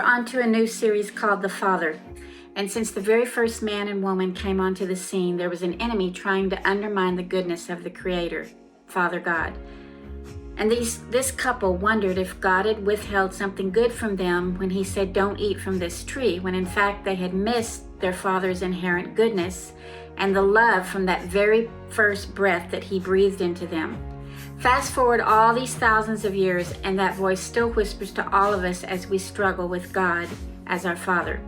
We're on to a new series called The Father. And since the very first man and woman came onto the scene, there was an enemy trying to undermine the goodness of the Creator, Father God. And this couple wondered if God had withheld something good from them when he said, "Don't eat from this tree," when in fact they had missed their Father's inherent goodness and the love from that very first breath that he breathed into them. Fast forward all these thousands of years, and that voice still whispers to all of us as we struggle with God as our Father.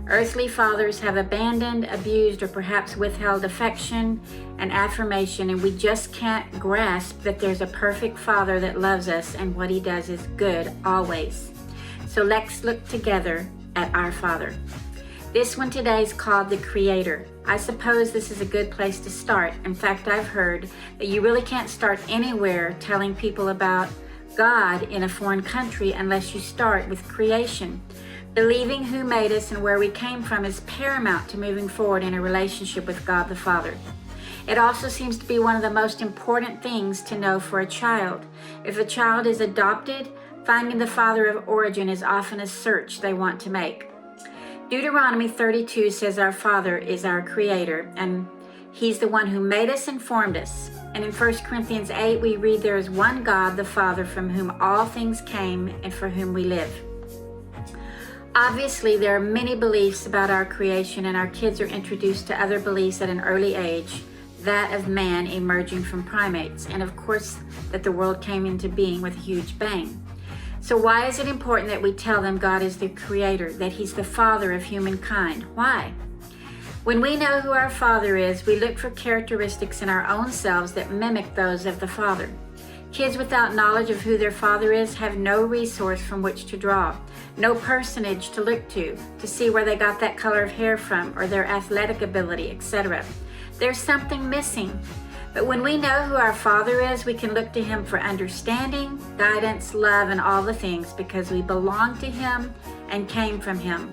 Earthly fathers have abandoned, abused, or perhaps withheld affection and affirmation, and we just can't grasp that there's a perfect Father that loves us and what he does is good always. So let's look together at our Father. This one today is called the Creator. I suppose this is a good place to start. In fact, I've heard that you really can't start anywhere telling people about God in a foreign country unless you start with creation. Believing who made us and where we came from is paramount to moving forward in a relationship with God the Father. It also seems to be one of the most important things to know for a child. If a child is adopted, finding the father of origin is often a search they want to make. Deuteronomy 32 says our Father is our Creator, and he's the one who made us and formed us. And in 1 Corinthians 8, we read there is one God, the Father, from whom all things came and for whom we live. Obviously, there are many beliefs about our creation, and our kids are introduced to other beliefs at an early age, that of man emerging from primates, and of course, that the world came into being with a huge bang. So why is it important that we tell them God is the Creator, that he's the Father of humankind? Why? When we know who our Father is, we look for characteristics in our own selves that mimic those of the Father. Kids without knowledge of who their Father is have no resource from which to draw, no personage to look to see where they got that color of hair from or their athletic ability, etc. There's something missing. But when we know who our Father is, we can look to him for understanding, guidance, love, and all the things because we belong to him and came from him.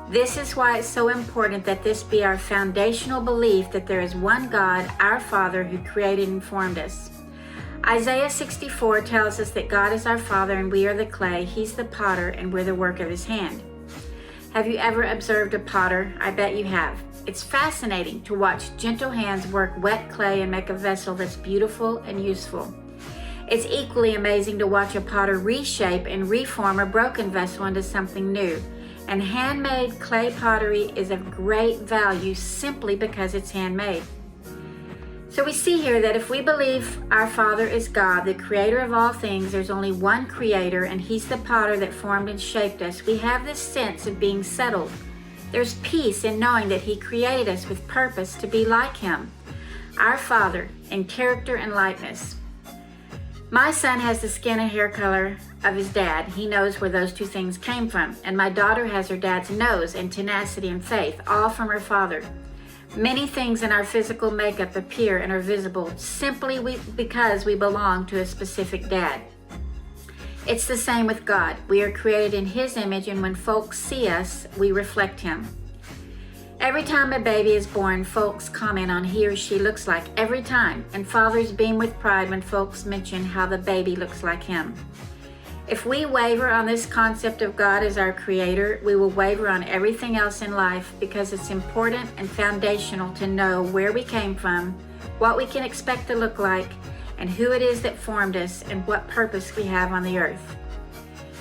This is why it's so important that this be our foundational belief that there is one God, our Father, who created and formed us. Isaiah 64 tells us that God is our Father and we are the clay, he's the potter, and we're the work of his hand. Have you ever observed a potter? I bet you have. It's fascinating to watch gentle hands work wet clay and make a vessel that's beautiful and useful. It's equally amazing to watch a potter reshape and reform a broken vessel into something new. And handmade clay pottery is of great value simply because it's handmade. So we see here that if we believe our Father is God, the Creator of all things, there's only one Creator, and he's the potter that formed and shaped us, we have this sense of being settled. There's peace in knowing that he created us with purpose to be like him, our Father, in character and likeness. My son has the skin and hair color of his dad. He knows where those two things came from. And my daughter has her dad's nose and tenacity and faith, all from her father. Many things in our physical makeup appear and are visible simply because we belong to a specific dad. It's the same with God. We are created in his image, and when folks see us, we reflect him. Every time a baby is born, folks comment on he or she looks like every time, and fathers beam with pride when folks mention how the baby looks like him. If we waver on this concept of God as our Creator, we will waver on everything else in life because it's important and foundational to know where we came from, what we can expect to look like, and who it is that formed us and what purpose we have on the earth.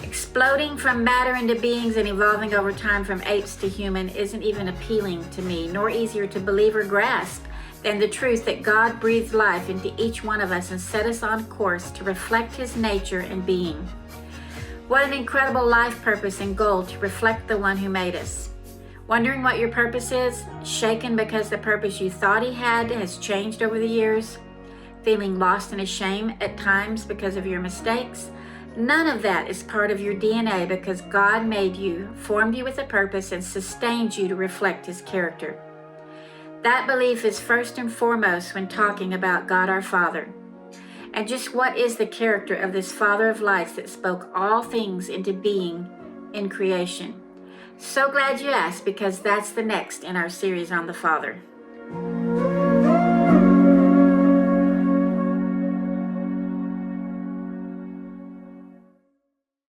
Exploding from matter into beings and evolving over time from apes to human isn't even appealing to me, nor easier to believe or grasp than the truth that God breathed life into each one of us and set us on course to reflect his nature and being. What an incredible life purpose and goal to reflect the one who made us. Wondering what your purpose is? Shaken because the purpose you thought he had has changed over the years? Feeling lost and ashamed at times because of your mistakes? None of that is part of your DNA because God made you, formed you with a purpose, and sustained you to reflect his character. That belief is first and foremost when talking about God our Father. And just what is the character of this Father of lights that spoke all things into being in creation? So glad you asked, because that's the next in our series on the Father.